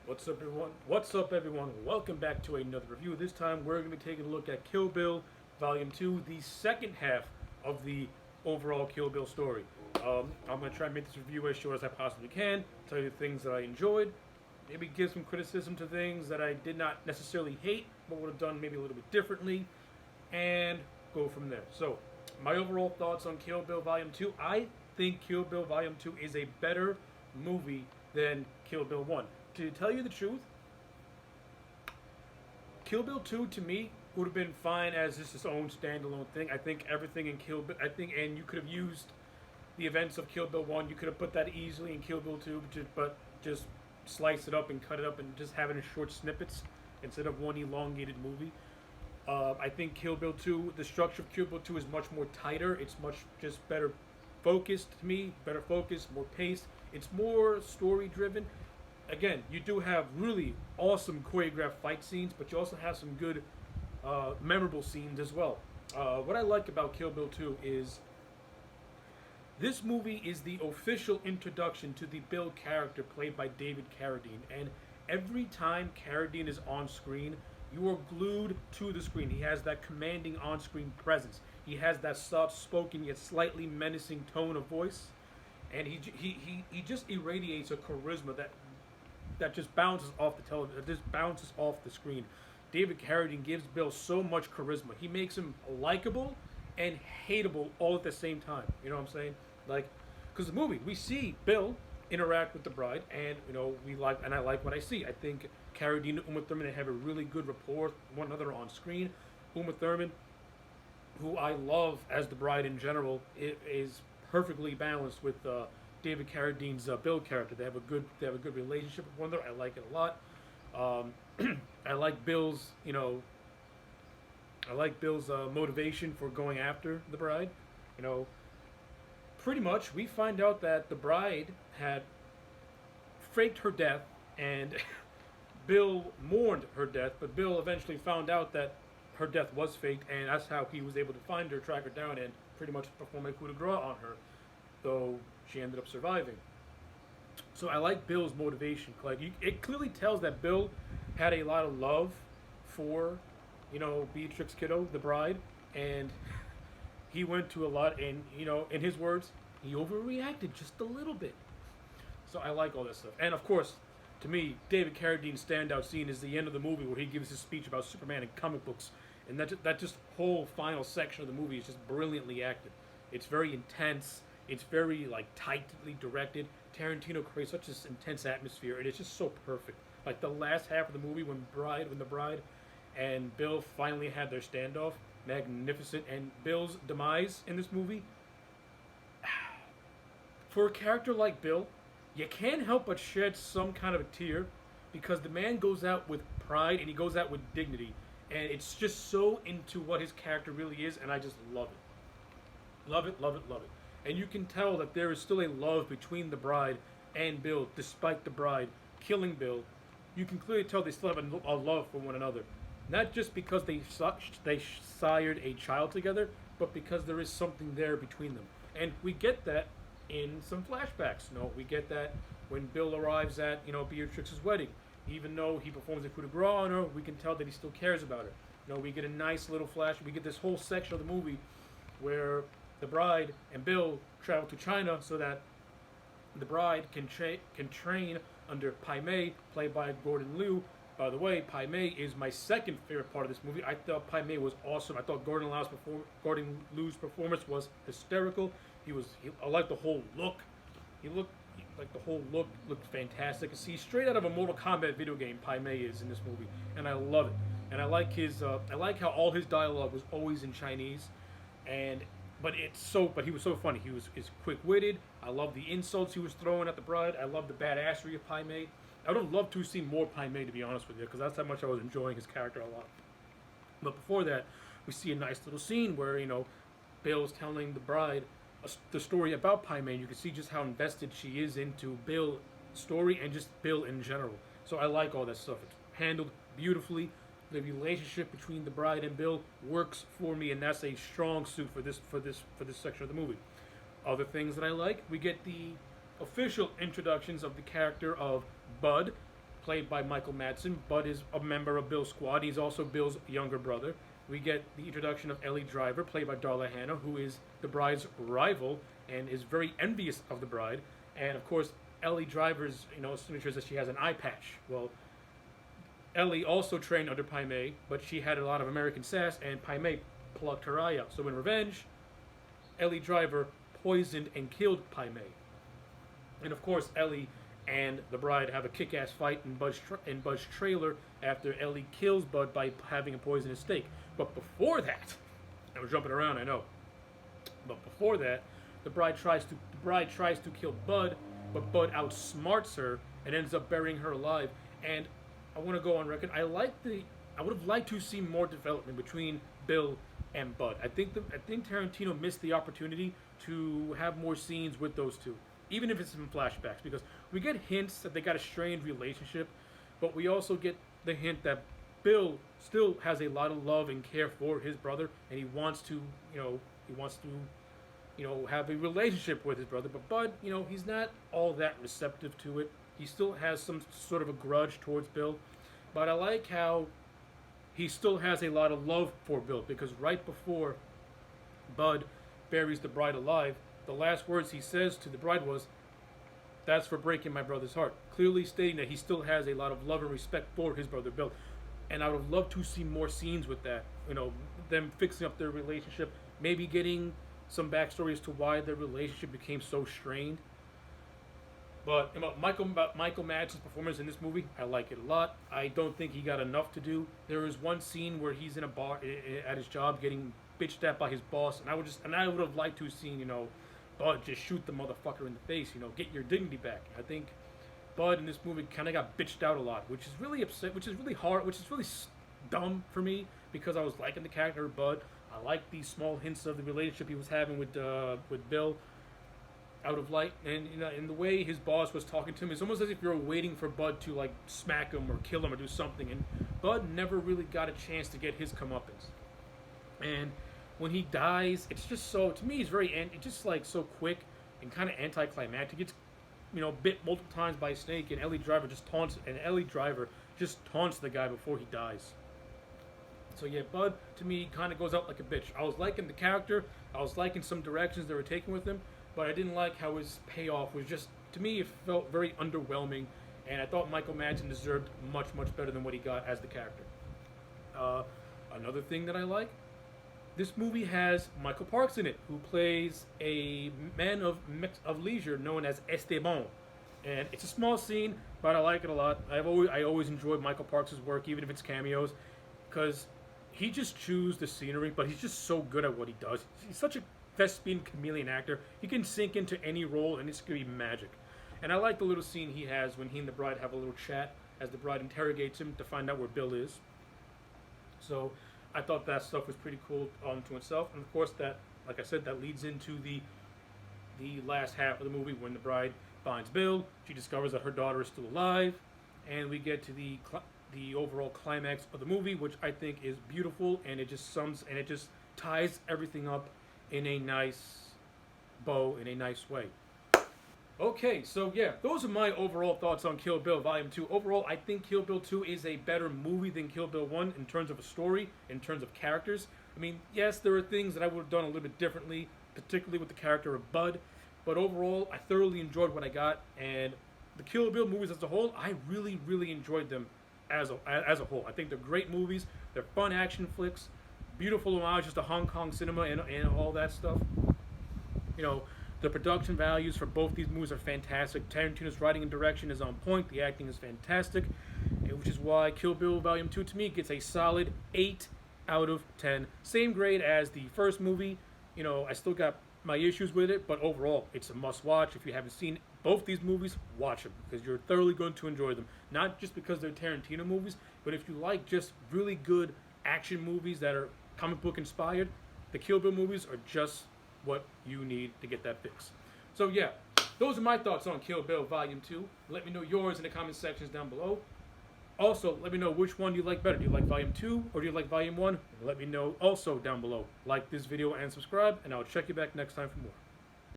What's up, everyone? What's up, everyone? Welcome back to another review. This time, we're going to be taking a look at Kill Bill Volume 2, the second half of the overall Kill Bill story. I'm going to try and make this review as short as I possibly can, tell you the things that I enjoyed, maybe give some criticism to things that I did not necessarily hate, but would have done maybe a little bit differently, and go from there. So, my overall thoughts on Kill Bill Volume 2, I think Kill Bill Volume 2 is a better movie than Kill Bill 1. To tell you the truth, Kill Bill 2 to me would have been fine as just its own standalone thing. I think everything in Kill Bill, and you could have used the events of Kill Bill 1, you could have put that easily in Kill Bill 2, but just slice it up and cut it up and just have it in short snippets instead of one elongated movie. I think Kill Bill 2, the structure of Kill Bill 2 is much more tighter. It's much just better focused to me, better focused, more paced. It's more story driven. Again, you do have really awesome choreographed fight scenes, but you also have some good, memorable scenes as well. What I like about Kill Bill 2 is this movie is the official introduction to the Bill character played by David Carradine, and every time Carradine is on screen, you are glued to the screen. He has that commanding on-screen presence. He has that soft-spoken yet slightly menacing tone of voice, and he just irradiates a charisma that just bounces off the television, just bounces off the screen. David Carradine gives Bill so much charisma. He makes him likable and hateable all at the same time. You know what I'm saying? Like, because the movie, we see Bill interact with the bride, and I like what I see. I think Carradine and Uma Thurman have a really good rapport with one another on screen. Uma Thurman, who I love as the bride in general, is perfectly balanced with David Carradine's Bill character. They have a good relationship with one another. I like it a lot. I like Bill's motivation for going after the bride. Pretty much we find out that the bride had faked her death, and Bill mourned her death, but Bill eventually found out that her death was faked, and that's how he was able to find her, track her down, and pretty much perform a coup de grace on her, though she ended up surviving. So I like Bill's motivation. It clearly tells that Bill had a lot of love for, Beatrix Kiddo, the bride, and he went to a lot, and, in his words, he overreacted just a little bit. So I like all this stuff. And of course, to me, David Carradine's standout scene is the end of the movie where he gives his speech about Superman and comic books. And that just whole final section of the movie is just brilliantly acted. It's very intense. It's very tightly directed. Tarantino creates such this intense atmosphere, and it's just so perfect. Like the last half of the movie when the bride and Bill finally had their standoff, magnificent. And Bill's demise in this movie, for a character like Bill, you can't help but shed some kind of a tear, because the man goes out with pride and he goes out with dignity, and it's just so into what his character really is, and I just love it. Love it, love it, love it. And you can tell that there is still a love between the bride and Bill, despite the bride killing Bill. You can clearly tell they still have a love for one another. Not just because they sired a child together, but because there is something there between them. And we get that in some flashbacks. We get that when Bill arrives at, Beatrix's wedding. Even though he performs a coup de grace on her, we can tell that he still cares about her. We get a nice little flash. We get this whole section of the movie where the bride and Bill travel to China so that the bride can train under Pai Mei, played by Gordon Liu. By the way, Pai Mei is my second favorite part of this movie. I thought Pai Mei was awesome. I thought Gordon Liu's performance was hysterical. I like the whole look. The whole look looked fantastic. See, straight out of a Mortal Kombat video game, Pai Mei is in this movie, and I love it. And I like how all his dialogue was always in Chinese, but he was so funny. He was quick-witted. I love the insults he was throwing at the bride. I love the badassery of Pai Mei. I would have loved to see more Pai Mei, to be honest with you, because that's how much I was enjoying his character a lot. But before that, we see a nice little scene where, Bill's telling the bride the story about Pai Mei, and you can see just how invested she is into Bill's story and just Bill in general. So I like all that stuff. It's handled beautifully. The relationship between the bride and Bill works for me, and that's a strong suit for this section of the movie. Other things that I like, we get the official introductions of the character of Bud, played by Michael Madsen. Bud is a member of Bill's squad. He's also Bill's younger brother. We get the introduction of Ellie Driver, played by Darla Hannah, who is the bride's rival and is very envious of the bride. And of course, Ellie Driver's, signature is that she has an eye patch. Well, Ellie also trained under Pai Mei, but she had a lot of American sass, and Pai Mei plucked her eye out. So in revenge, Ellie Driver poisoned and killed Pai Mei. And of course, Ellie and the bride have a kick-ass fight in Bud's trailer after Ellie kills Bud by having a poisonous steak. But before that, I was jumping around, I know. But before that, the bride tries to kill Bud, but Bud outsmarts her and ends up burying her alive. And I want to go on record. I would have liked to see more development between Bill and Bud. I think Tarantino missed the opportunity to have more scenes with those two, even if it's in flashbacks, because we get hints that they got a strained relationship, but we also get the hint that Bill still has a lot of love and care for his brother, and he wants to have a relationship with his brother. But Bud, he's not all that receptive to it. He still has some sort of a grudge towards Bill, but I like how he still has a lot of love for Bill, because right before Bud buries the bride alive, the last words he says to the bride was, "That's for breaking my brother's heart," clearly stating that he still has a lot of love and respect for his brother Bill. And I would have loved to see more scenes with that, them fixing up their relationship, maybe getting some backstory as to why their relationship became so strained. But Michael Madsen's performance in this movie, I like it a lot. I don't think he got enough to do. There is one scene where he's in a bar at his job getting bitched at by his boss, and I would have liked to have seen, Bud just shoot the motherfucker in the face, get your dignity back. I think Bud in this movie kind of got bitched out a lot, which is really upset, which is really hard, which is really dumb for me, because I was liking the character of Bud. I liked these small hints of the relationship he was having with Bill out of light, and in the way his boss was talking to him, it's almost as if you're waiting for Bud to like smack him or kill him or do something, and Bud never really got a chance to get his comeuppance. And when he dies, it's just so, to me, it's just like so quick and kind of anticlimactic. It's bit multiple times by a snake, and Ellie Driver just taunts the guy before he dies. So yeah, Bud to me kind of goes out like a bitch. I was liking the character, I was liking some directions they were taking with him, but I didn't like how his payoff was just, to me, it felt very underwhelming, and I thought Michael Madsen deserved much, much better than what he got as the character. Another thing that I like, this movie has Michael Parks in it, who plays a man of leisure known as Esteban. And it's a small scene, but I like it a lot. I always enjoyed Michael Parks' work, even if it's cameos, because he just chews the scenery, but he's just so good at what he does. He's such a thespian chameleon actor. He can sink into any role, and it's going to be magic. And I like the little scene he has when he and the bride have a little chat, as the bride interrogates him to find out where Bill is. So I thought that stuff was pretty cool unto itself, and of course that, like I said, that leads into the last half of the movie when the bride finds Bill. She discovers that her daughter is still alive, and we get to the overall climax of the movie, which I think is beautiful, and it just ties everything up in a nice bow, in a nice way. Okay, so yeah, those are my overall thoughts on Kill Bill Volume 2. Overall, I think Kill Bill 2 is a better movie than Kill Bill 1 in terms of a story, in terms of characters. I mean, yes, there are things that I would have done a little bit differently, particularly with the character of Bud, but overall, I thoroughly enjoyed what I got, and the Kill Bill movies as a whole, I really, really enjoyed them as a whole. I think they're great movies, they're fun action flicks, beautiful homages to Hong Kong cinema and all that stuff. The production values for both these movies are fantastic. Tarantino's writing and direction is on point. The acting is fantastic, which is why Kill Bill Volume 2 to me gets a solid 8 out of 10. Same grade as the first movie. I still got my issues with it, but overall, it's a must-watch. If you haven't seen both these movies, watch them, because you're thoroughly going to enjoy them. Not just because they're Tarantino movies, but if you like just really good action movies that are comic book inspired, the Kill Bill movies are just what you need to get that fix. So yeah, those are my thoughts on Kill Bill Volume 2. Let me know yours in the comment sections down below. Also, let me know which one you like better. Do you like Volume 2 or do you like Volume 1? Let me know also down below. Like this video and subscribe, and I'll check you back next time for more.